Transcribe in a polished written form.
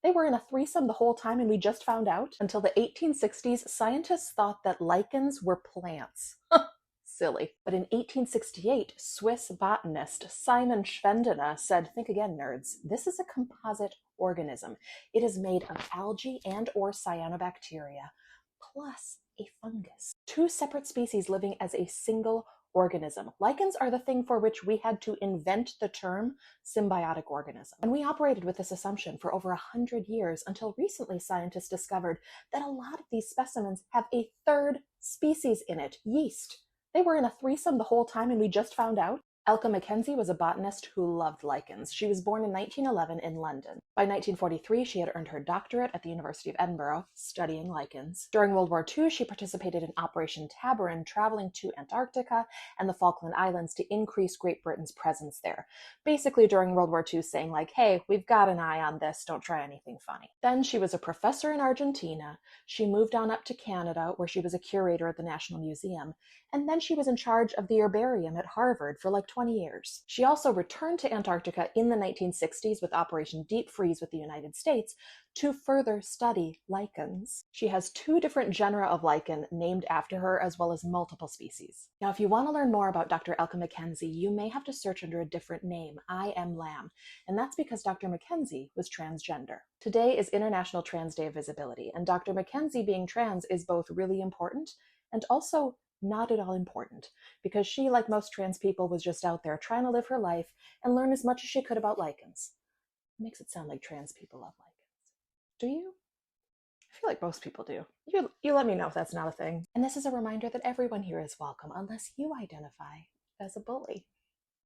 They were in a threesome the whole time and we just found out? Until the 1860s, scientists thought that lichens were plants. Silly. But in 1868, Swiss botanist Simon Schwendena said, think again, nerds, this is a composite organism. It is made of algae and or cyanobacteria, plus a fungus. Two separate species living as a single organism. Lichens are the thing for which we had to invent the term symbiotic organism. And we operated with this assumption for over 100 years until recently scientists discovered that a lot of these specimens have a third species in it, yeast. They were in a threesome the whole time and we just found out? Elke Mackenzie was a botanist who loved lichens. She was born in 1911 in London. By 1943, she had earned her doctorate at the University of Edinburgh, studying lichens. During World War II, she participated in Operation Tabarin, traveling to Antarctica and the Falkland Islands to increase Great Britain's presence there. Basically, during World War II, saying like, hey, we've got an eye on this, don't try anything funny. Then she was a professor in Argentina. She moved on up to Canada, where she was a curator at the National Museum. And then she was in charge of the herbarium at Harvard for like 20 years. She also returned to Antarctica in the 1960s with Operation Deep Freeze with the United States to further study lichens. She has 2 different genera of lichen named after her, as well as multiple species. Now, if you want to learn more about Dr. Elke Mackenzie, you may have to search under a different name, I Am Lamb, and that's because Dr. Mackenzie was transgender. Today is International Trans Day of Visibility, and Dr. Mackenzie being trans is both really important and also not at all important, because she, like most trans people, was just out there trying to live her life and learn as much as she could about lichens. It makes it sound like trans people love lichens. Do you? I feel like most people do. You let me know if that's not a thing. And this is a reminder that everyone here is welcome, unless you identify as a bully.